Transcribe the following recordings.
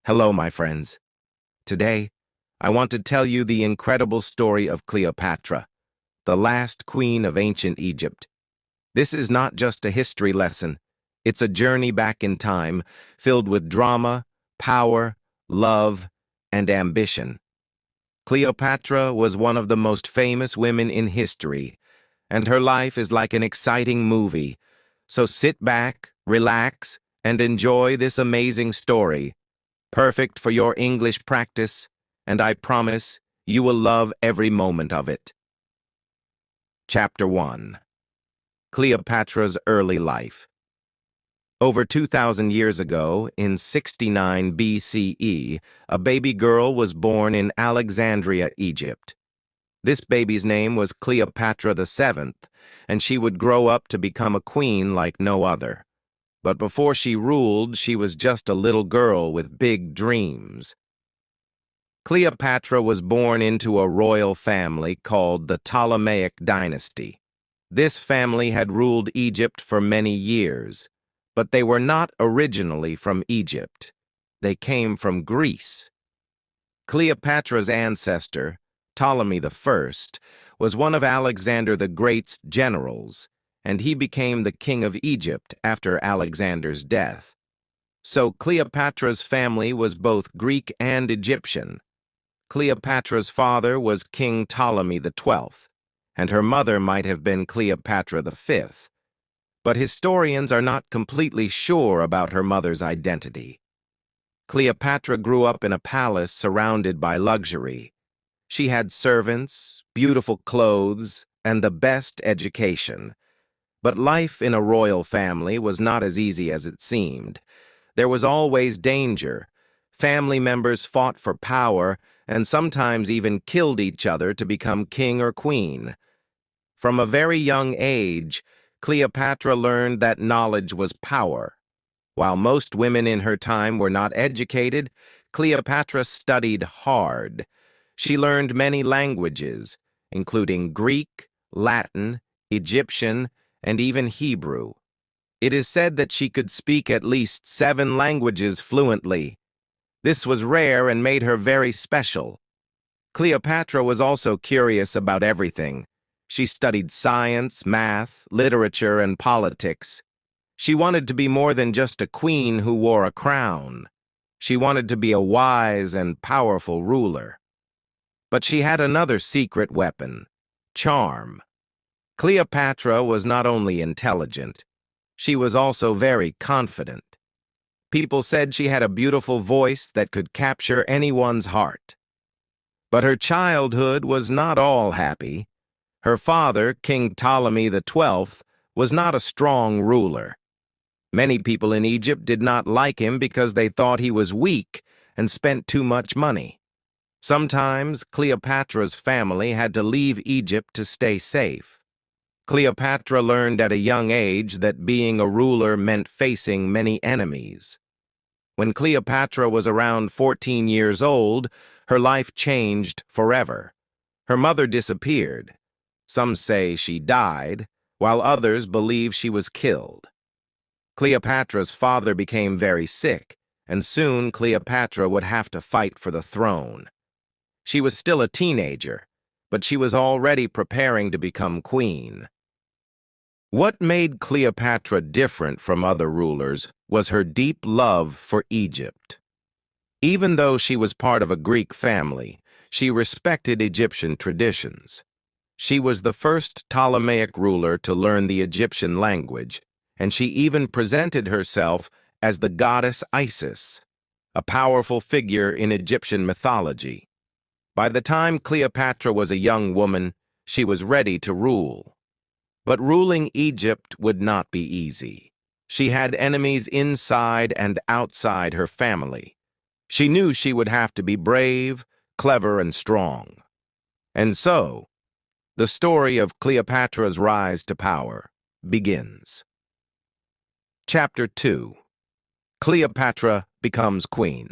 Hello, my friends. Today, I want to tell you the incredible story of Cleopatra, the last queen of ancient Egypt. This is not just a history lesson. It's a journey back in time, filled with drama, power, love, and ambition. Cleopatra was one of the most famous women in history, and her life is like an exciting movie. So sit back, relax, and enjoy this amazing story. Perfect for your English practice, and I promise you will love every moment of it. Chapter 1. Cleopatra's Early Life. Over 2,000 years ago, in 69 BCE, a baby girl was born in Alexandria, Egypt. This baby's name was Cleopatra VII, and she would grow up to become a queen like no other. But before she ruled, she was just a little girl with big dreams. Cleopatra was born into a royal family called the Ptolemaic dynasty. This family had ruled Egypt for many years, but they were not originally from Egypt. They came from Greece. Cleopatra's ancestor, Ptolemy I, was one of Alexander the Great's generals, and he became the king of Egypt after Alexander's death. So Cleopatra's family was both Greek and Egyptian. Cleopatra's father was King Ptolemy XII, and her mother might have been Cleopatra V. But historians are not completely sure about her mother's identity. Cleopatra grew up in a palace surrounded by luxury. She had servants, beautiful clothes, and the best education. But life in a royal family was not as easy as it seemed. There was always danger. Family members fought for power and sometimes even killed each other to become king or queen. From a very young age, Cleopatra learned that knowledge was power. While most women in her time were not educated, Cleopatra studied hard. She learned many languages, including Greek, Latin, Egyptian, and even Hebrew. It is said that she could speak at least 7 languages fluently. This was rare and made her very special. Cleopatra was also curious about everything. She studied science, math, literature, and politics. She wanted to be more than just a queen who wore a crown. She wanted to be a wise and powerful ruler. But she had another secret weapon: charm. Cleopatra was not only intelligent, she was also very confident. People said she had a beautiful voice that could capture anyone's heart. But her childhood was not all happy. Her father, King Ptolemy XII, was not a strong ruler. Many people in Egypt did not like him because they thought he was weak and spent too much money. Sometimes Cleopatra's family had to leave Egypt to stay safe. Cleopatra learned at a young age that being a ruler meant facing many enemies. When Cleopatra was around 14 years old, her life changed forever. Her mother disappeared. Some say she died, while others believe she was killed. Cleopatra's father became very sick, and soon Cleopatra would have to fight for the throne. She was still a teenager, but she was already preparing to become queen. What made Cleopatra different from other rulers was her deep love for Egypt. Even though she was part of a Greek family, she respected Egyptian traditions. She was the first Ptolemaic ruler to learn the Egyptian language, and she even presented herself as the goddess Isis, a powerful figure in Egyptian mythology. By the time Cleopatra was a young woman, she was ready to rule. But ruling Egypt would not be easy. She had enemies inside and outside her family. She knew she would have to be brave, clever, and strong. And so, the story of Cleopatra's rise to power begins. Chapter 2. Cleopatra becomes queen.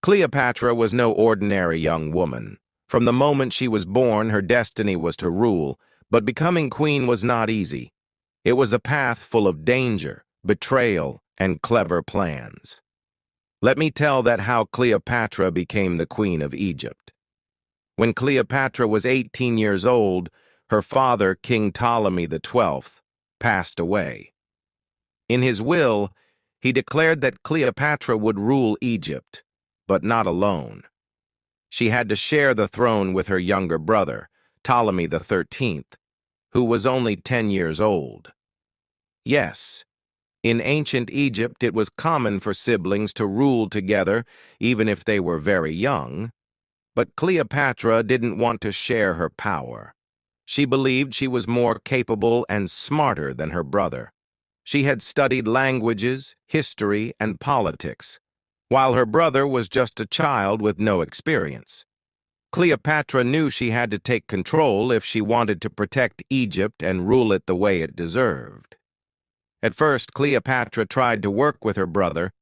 Cleopatra was no ordinary young woman. From the moment she was born, her destiny was to rule, but becoming queen was not easy. It was a path full of danger, betrayal, and clever plans. Let me tell that how Cleopatra became the queen of Egypt. When Cleopatra was 18 years old, her father, King Ptolemy XII, passed away. In his will, he declared that Cleopatra would rule Egypt, but not alone. She had to share the throne with her younger brother, Ptolemy XIII, who was only 10 years old. Yes, in ancient Egypt it was common for siblings to rule together even if they were very young, but Cleopatra didn't want to share her power. She believed she was more capable and smarter than her brother. She had studied languages, history, and politics, while her brother was just a child with no experience. Cleopatra knew she had to take control if she wanted to protect Egypt and rule it the way it deserved. At first, Cleopatra tried to work with her brother,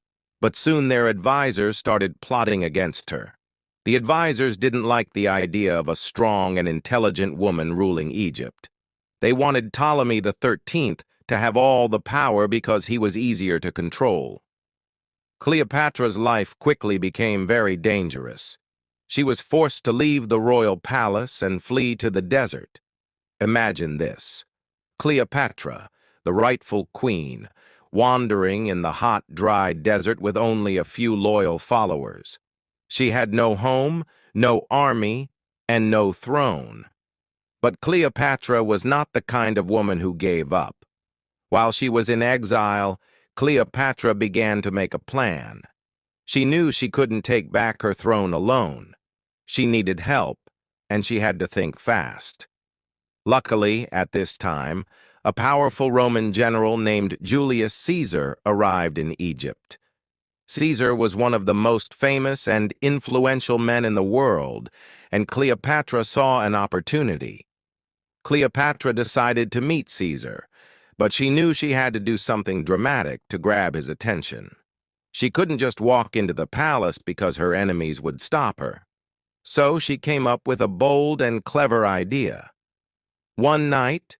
but soon their advisors started plotting against her. The advisors didn't like the idea of a strong and intelligent woman ruling Egypt. They wanted Ptolemy XIII to have all the power because he was easier to control. Cleopatra's life quickly became very dangerous. She was forced to leave the royal palace and flee to the desert. Imagine this: Cleopatra, the rightful queen, wandering in the hot, dry desert with only a few loyal followers. She had no home, no army, and no throne. But Cleopatra was not the kind of woman who gave up. While she was in exile, Cleopatra began to make a plan. She knew she couldn't take back her throne alone. She needed help, and she had to think fast. Luckily, at this time, a powerful Roman general named Julius Caesar arrived in Egypt. Caesar was one of the most famous and influential men in the world, and Cleopatra saw an opportunity. Cleopatra decided to meet Caesar, but she knew she had to do something dramatic to grab his attention. She couldn't just walk into the palace because her enemies would stop her. So she came up with a bold and clever idea. One night,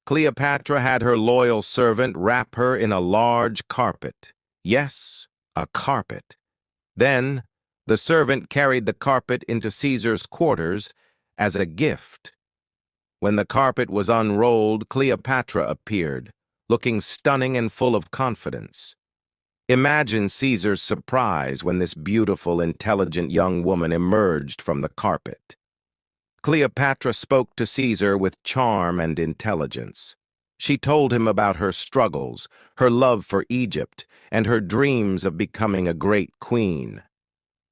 Cleopatra had her loyal servant wrap her in a large carpet. Yes, a carpet. Then, the servant carried the carpet into Caesar's quarters as a gift. When the carpet was unrolled, Cleopatra appeared, looking stunning and full of confidence. Imagine Caesar's surprise when this beautiful, intelligent young woman emerged from the carpet. Cleopatra spoke to Caesar with charm and intelligence. She told him about her struggles, her love for Egypt, and her dreams of becoming a great queen.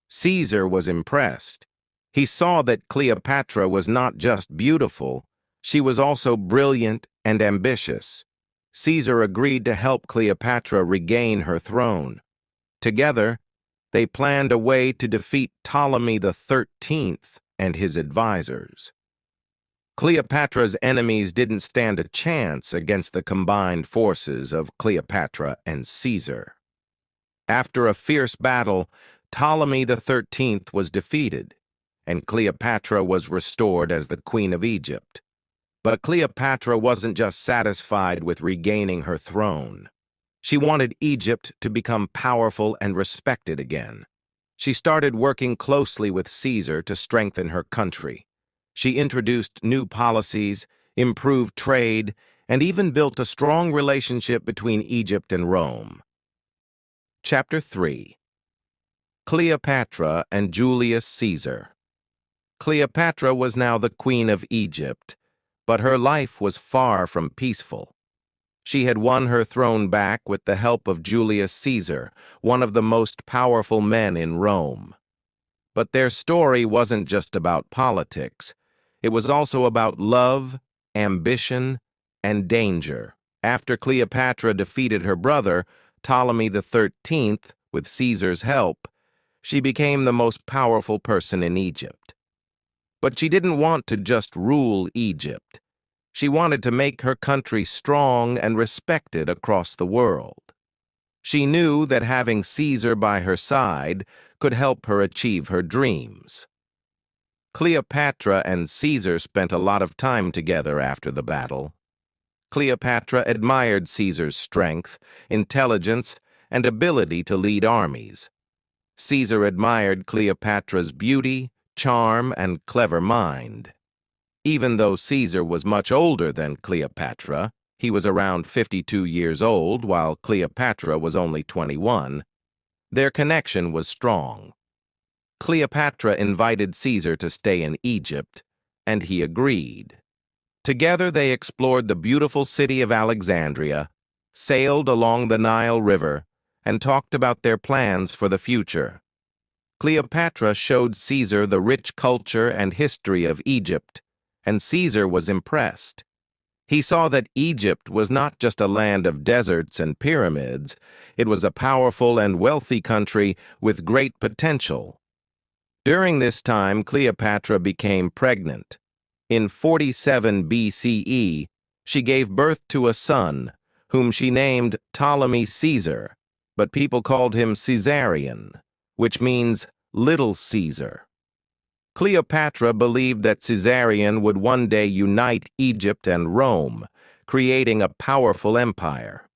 Caesar was impressed. He saw that Cleopatra was not just beautiful, she was also brilliant and ambitious. Caesar agreed to help Cleopatra regain her throne. Together, they planned a way to defeat Ptolemy XIII and his advisors. Cleopatra's enemies didn't stand a chance against the combined forces of Cleopatra and Caesar. After a fierce battle, Ptolemy XIII was defeated, and Cleopatra was restored as the Queen of Egypt. But Cleopatra wasn't just satisfied with regaining her throne. She wanted Egypt to become powerful and respected again. She started working closely with Caesar to strengthen her country. She introduced new policies, improved trade, and even built a strong relationship between Egypt and Rome. Chapter 3. Cleopatra and Julius Caesar. Cleopatra was now the Queen of Egypt, but her life was far from peaceful. She had won her throne back with the help of Julius Caesar, one of the most powerful men in Rome. But their story wasn't just about politics. It was also about love, ambition, and danger. After Cleopatra defeated her brother, Ptolemy XIII, with Caesar's help, she became the most powerful person in Egypt. But she didn't want to just rule Egypt. She wanted to make her country strong and respected across the world. She knew that having Caesar by her side could help her achieve her dreams. Cleopatra and Caesar spent a lot of time together after the battle. Cleopatra admired Caesar's strength, intelligence, and ability to lead armies. Caesar admired Cleopatra's beauty, charm, and clever mind. Even though Caesar was much older than Cleopatra, he was around 52 years old while Cleopatra was only 21, their connection was strong. Cleopatra invited Caesar to stay in Egypt, and he agreed. Together they explored the beautiful city of Alexandria, sailed along the Nile River, and talked about their plans for the future. Cleopatra showed Caesar the rich culture and history of Egypt, and Caesar was impressed. He saw that Egypt was not just a land of deserts and pyramids, it was a powerful and wealthy country with great potential. During this time, Cleopatra became pregnant. In 47 BCE, she gave birth to a son, whom she named Ptolemy Caesar, but people called him Caesarion, which means Little Caesar. Cleopatra believed that Caesarion would one day unite Egypt and Rome, creating a powerful empire.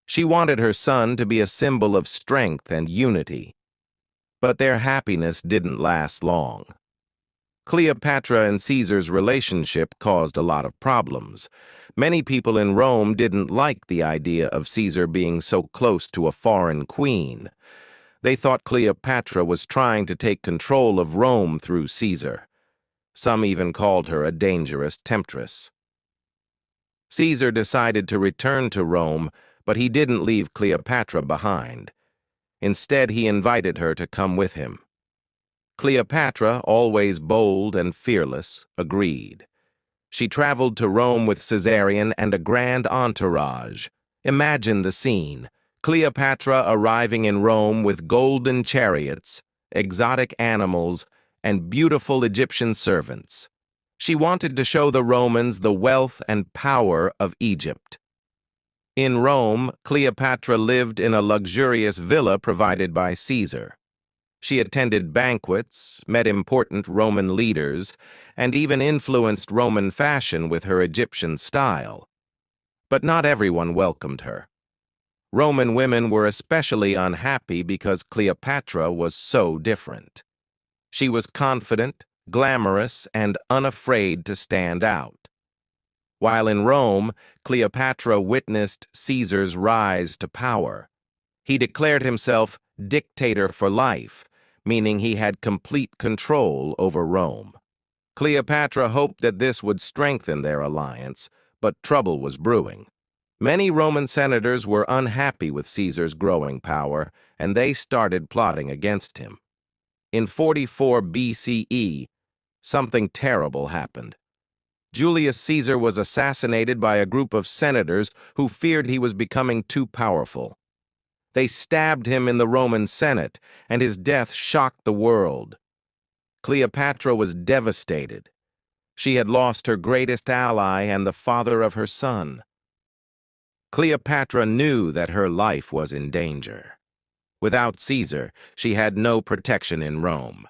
She wanted her son to be a symbol of strength and unity. But their happiness didn't last long. Cleopatra and Caesar's relationship caused a lot of problems. Many people in Rome didn't like the idea of Caesar being so close to a foreign queen. They thought Cleopatra was trying to take control of Rome through Caesar. Some even called her a dangerous temptress. Caesar decided to return to Rome, but he didn't leave Cleopatra behind. Instead, he invited her to come with him. Cleopatra, always bold and fearless, agreed. She traveled to Rome with Caesarion and a grand entourage. Imagine the scene. Cleopatra arriving in Rome with golden chariots, exotic animals, and beautiful Egyptian servants. She wanted to show the Romans the wealth and power of Egypt. In Rome, Cleopatra lived in a luxurious villa provided by Caesar. She attended banquets, met important Roman leaders, and even influenced Roman fashion with her Egyptian style. But not everyone welcomed her. Roman women were especially unhappy because Cleopatra was so different. She was confident, glamorous, and unafraid to stand out. While in Rome, Cleopatra witnessed Caesar's rise to power. He declared himself dictator for life, meaning he had complete control over Rome. Cleopatra hoped that this would strengthen their alliance, but trouble was brewing. Many Roman senators were unhappy with Caesar's growing power, and they started plotting against him. In 44 BCE, something terrible happened. Julius Caesar was assassinated by a group of senators who feared he was becoming too powerful. They stabbed him in the Roman Senate, and his death shocked the world. Cleopatra was devastated. She had lost her greatest ally and the father of her son. Cleopatra knew that her life was in danger. Without Caesar, she had no protection in Rome.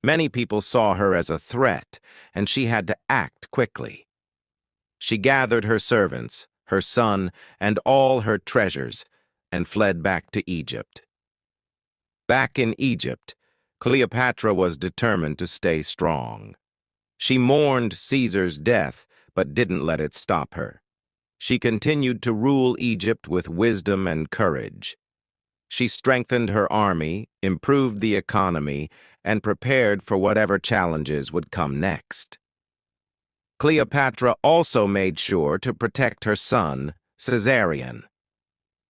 Many people saw her as a threat, and she had to act quickly. She gathered her servants, her son, and all her treasures, and fled back to Egypt. Back in Egypt, Cleopatra was determined to stay strong. She mourned Caesar's death, but didn't let it stop her. She continued to rule Egypt with wisdom and courage. She strengthened her army, improved the economy, and prepared for whatever challenges would come next. Cleopatra also made sure to protect her son, Caesarion.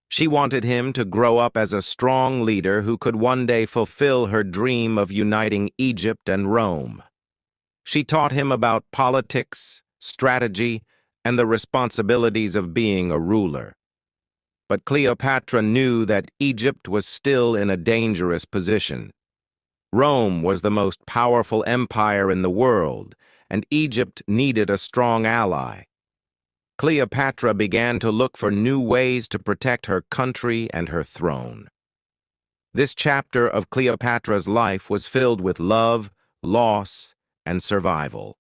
She wanted him to grow up as a strong leader who could one day fulfill her dream of uniting Egypt and Rome. She taught him about politics, strategy, and the responsibilities of being a ruler. But Cleopatra knew that Egypt was still in a dangerous position. Rome was the most powerful empire in the world, and Egypt needed a strong ally. Cleopatra began to look for new ways to protect her country and her throne. This chapter of Cleopatra's life was filled with love, loss, and survival.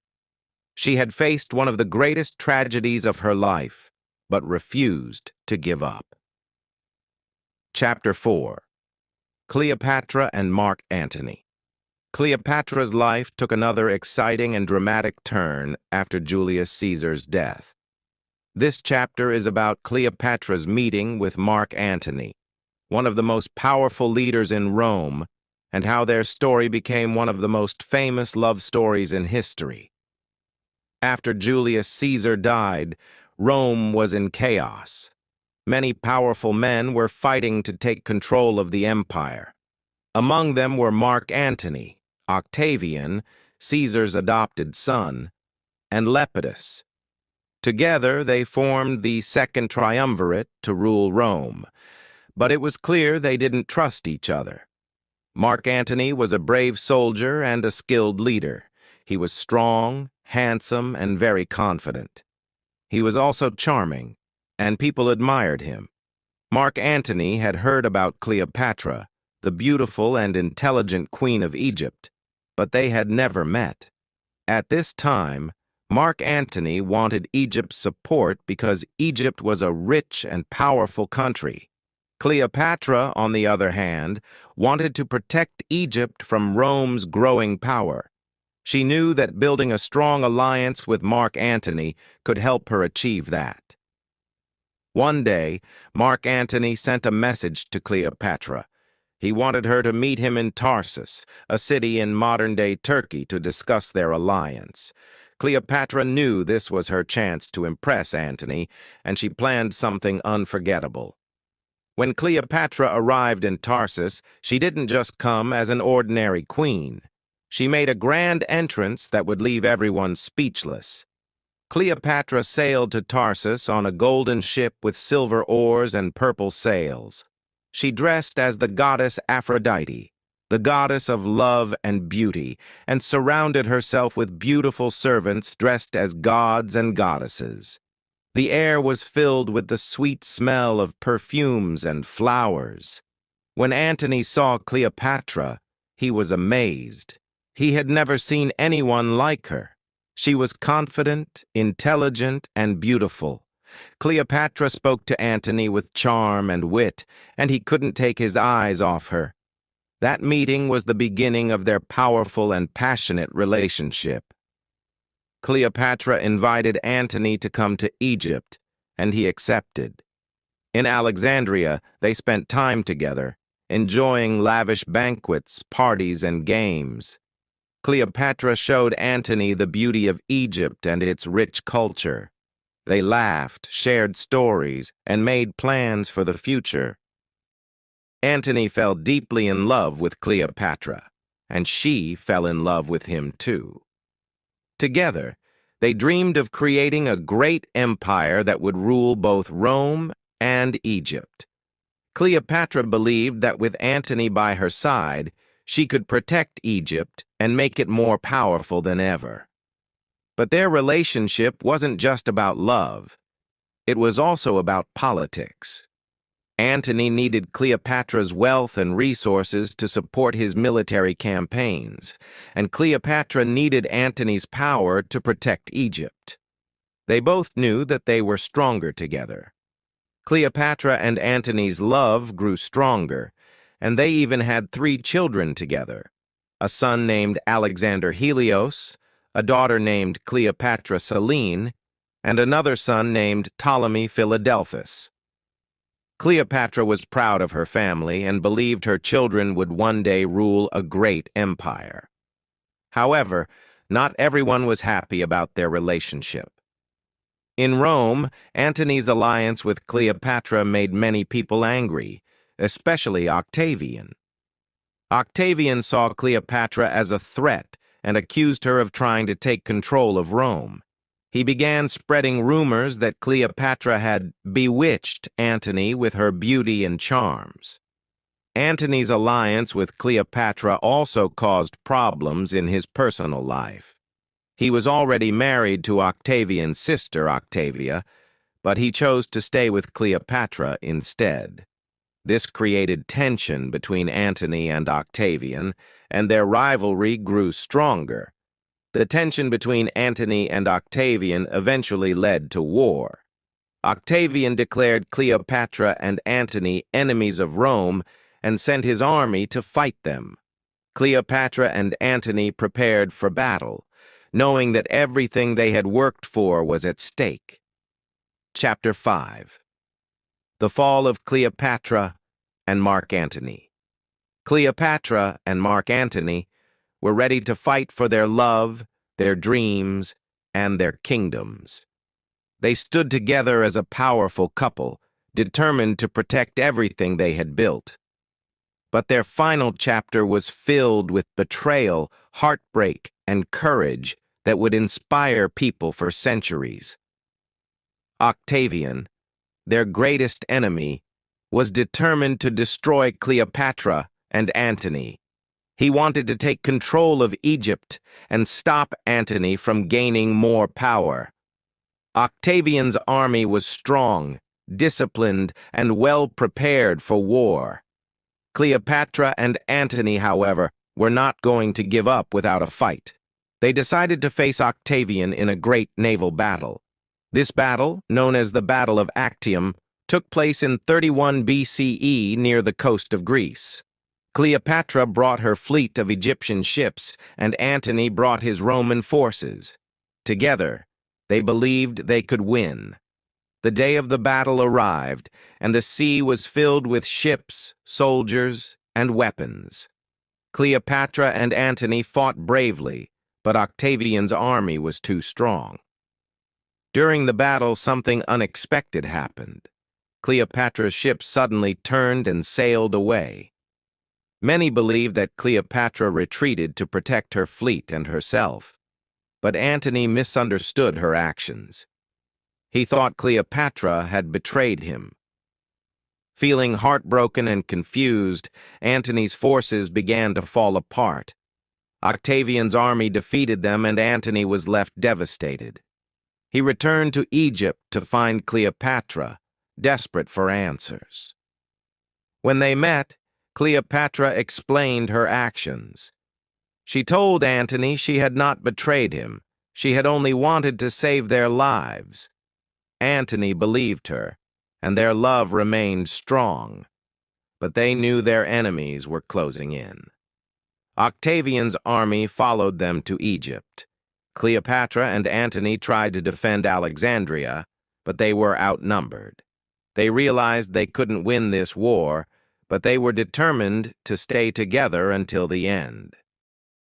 She had faced one of the greatest tragedies of her life, but refused to give up. Chapter 4. Cleopatra and Mark Antony. Cleopatra's life took another exciting and dramatic turn after Julius Caesar's death. This chapter is about Cleopatra's meeting with Mark Antony, one of the most powerful leaders in Rome, and how their story became one of the most famous love stories in history. After Julius Caesar died, Rome was in chaos. Many powerful men were fighting to take control of the empire. Among them were Mark Antony, Octavian, Caesar's adopted son, and Lepidus. Together, they formed the Second Triumvirate to rule Rome, but it was clear they didn't trust each other. Mark Antony was a brave soldier and a skilled leader. He was strong, handsome, and very confident. He was also charming, and people admired him. Mark Antony had heard about Cleopatra, the beautiful and intelligent Queen of Egypt, but they had never met. At this time, Mark Antony wanted Egypt's support because Egypt was a rich and powerful country. Cleopatra, on the other hand, wanted to protect Egypt from Rome's growing power. She knew that building a strong alliance with Mark Antony could help her achieve that. One day, Mark Antony sent a message to Cleopatra. He wanted her to meet him in Tarsus, a city in modern-day Turkey, to discuss their alliance. Cleopatra knew this was her chance to impress Antony, and she planned something unforgettable. When Cleopatra arrived in Tarsus, she didn't just come as an ordinary queen. She made a grand entrance that would leave everyone speechless. Cleopatra sailed to Tarsus on a golden ship with silver oars and purple sails. She dressed as the goddess Aphrodite, the goddess of love and beauty, and surrounded herself with beautiful servants dressed as gods and goddesses. The air was filled with the sweet smell of perfumes and flowers. When Antony saw Cleopatra, he was amazed. He had never seen anyone like her. She was confident, intelligent, and beautiful. Cleopatra spoke to Antony with charm and wit, and he couldn't take his eyes off her. That meeting was the beginning of their powerful and passionate relationship. Cleopatra invited Antony to come to Egypt, and he accepted. In Alexandria, they spent time together, enjoying lavish banquets, parties, and games. Cleopatra showed Antony the beauty of Egypt and its rich culture. They laughed, shared stories, and made plans for the future. Antony fell deeply in love with Cleopatra, and she fell in love with him too. Together, they dreamed of creating a great empire that would rule both Rome and Egypt. Cleopatra believed that with Antony by her side, she could protect Egypt and make it more powerful than ever. But their relationship wasn't just about love. It was also about politics. Antony needed Cleopatra's wealth and resources to support his military campaigns, and Cleopatra needed Antony's power to protect Egypt. They both knew that they were stronger together. Cleopatra and Antony's love grew stronger, and they even had 3 children together: a son named Alexander Helios, a daughter named Cleopatra Selene, and another son named Ptolemy Philadelphus. Cleopatra was proud of her family and believed her children would one day rule a great empire. However, not everyone was happy about their relationship. In Rome, Antony's alliance with Cleopatra made many people angry, especially Octavian. Octavian saw Cleopatra as a threat and accused her of trying to take control of Rome. He began spreading rumors that Cleopatra had bewitched Antony with her beauty and charms. Antony's alliance with Cleopatra also caused problems in his personal life. He was already married to Octavian's sister, Octavia, but he chose to stay with Cleopatra instead. This created tension between Antony and Octavian, and their rivalry grew stronger. The tension between Antony and Octavian eventually led to war. Octavian declared Cleopatra and Antony enemies of Rome and sent his army to fight them. Cleopatra and Antony prepared for battle, knowing that everything they had worked for was at stake. Chapter 5. The Fall of Cleopatra and Mark Antony. Cleopatra and Mark Antony were ready to fight for their love, their dreams, and their kingdoms. They stood together as a powerful couple, determined to protect everything they had built. But their final chapter was filled with betrayal, heartbreak, and courage that would inspire people for centuries. Octavian, their greatest enemy, was determined to destroy Cleopatra and Antony. He wanted to take control of Egypt and stop Antony from gaining more power. Octavian's army was strong, disciplined, and well prepared for war. Cleopatra and Antony, however, were not going to give up without a fight. They decided to face Octavian in a great naval battle. This battle, known as the Battle of Actium, took place in 31 BCE near the coast of Greece. Cleopatra brought her fleet of Egyptian ships, and Antony brought his Roman forces. Together, they believed they could win. The day of the battle arrived, and the sea was filled with ships, soldiers, and weapons. Cleopatra and Antony fought bravely, but Octavian's army was too strong. During the battle, something unexpected happened. Cleopatra's ship suddenly turned and sailed away. Many believe that Cleopatra retreated to protect her fleet and herself, but Antony misunderstood her actions. He thought Cleopatra had betrayed him. Feeling heartbroken and confused, Antony's forces began to fall apart. Octavian's army defeated them, and Antony was left devastated. He returned to Egypt to find Cleopatra, desperate for answers. When they met, Cleopatra explained her actions. She told Antony she had not betrayed him. She had only wanted to save their lives. Antony believed her, and their love remained strong. But they knew their enemies were closing in. Octavian's army followed them to Egypt. Cleopatra and Antony tried to defend Alexandria, but they were outnumbered. They realized they couldn't win this war, but they were determined to stay together until the end.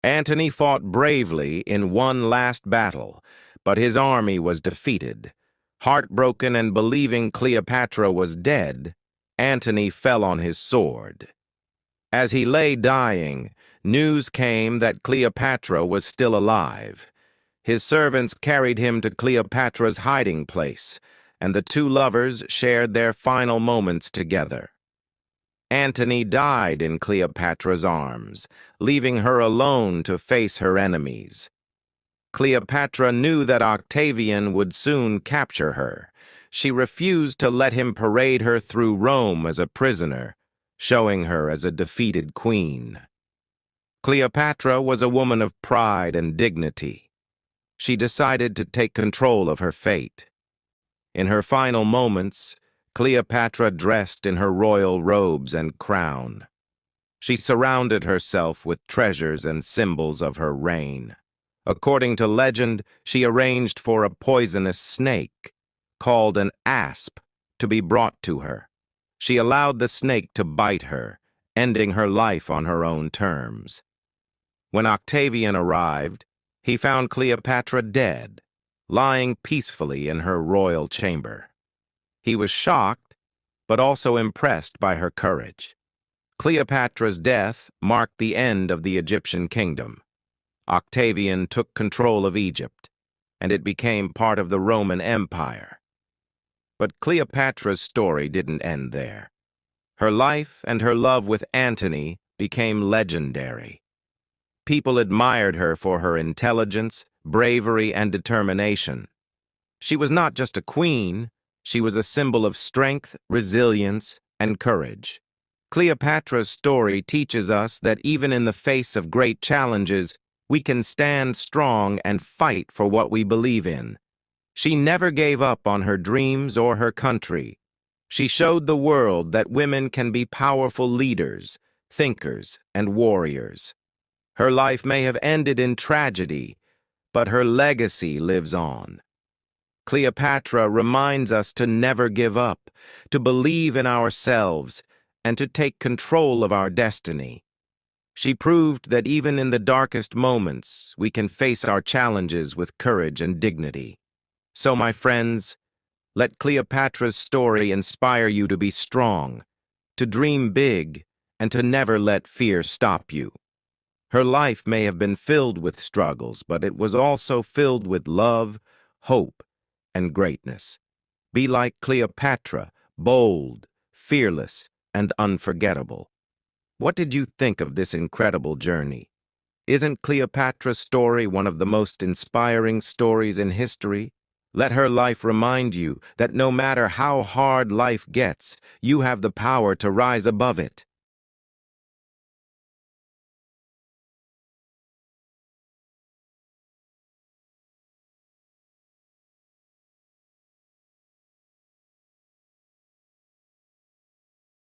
Antony fought bravely in one last battle, but his army was defeated. Heartbroken and believing Cleopatra was dead, Antony fell on his sword. As he lay dying, news came that Cleopatra was still alive. His servants carried him to Cleopatra's hiding place, and the two lovers shared their final moments together. Antony died in Cleopatra's arms, leaving her alone to face her enemies. Cleopatra knew that Octavian would soon capture her. She refused to let him parade her through Rome as a prisoner, showing her as a defeated queen. Cleopatra was a woman of pride and dignity. She decided to take control of her fate. In her final moments, Cleopatra dressed in her royal robes and crown. She surrounded herself with treasures and symbols of her reign. According to legend, she arranged for a poisonous snake, called an asp, to be brought to her. She allowed the snake to bite her, ending her life on her own terms. When Octavian arrived, he found Cleopatra dead, lying peacefully in her royal chamber. He was shocked, but also impressed by her courage. Cleopatra's death marked the end of the Egyptian kingdom. Octavian took control of Egypt, and it became part of the Roman Empire. But Cleopatra's story didn't end there. Her life and her love with Antony became legendary. People admired her for her intelligence, bravery, and determination. She was not just a queen, she was a symbol of strength, resilience, and courage. Cleopatra's story teaches us that even in the face of great challenges, we can stand strong and fight for what we believe in. She never gave up on her dreams or her country. She showed the world that women can be powerful leaders, thinkers, and warriors. Her life may have ended in tragedy, but her legacy lives on. Cleopatra reminds us to never give up, to believe in ourselves, and to take control of our destiny. She proved that even in the darkest moments, we can face our challenges with courage and dignity. So, my friends, let Cleopatra's story inspire you to be strong, to dream big, and to never let fear stop you. Her life may have been filled with struggles, but it was also filled with love, hope, and greatness. Be like Cleopatra, bold, fearless, and unforgettable. What did you think of this incredible journey? Isn't Cleopatra's story one of the most inspiring stories in history? Let her life remind you that no matter how hard life gets, you have the power to rise above it.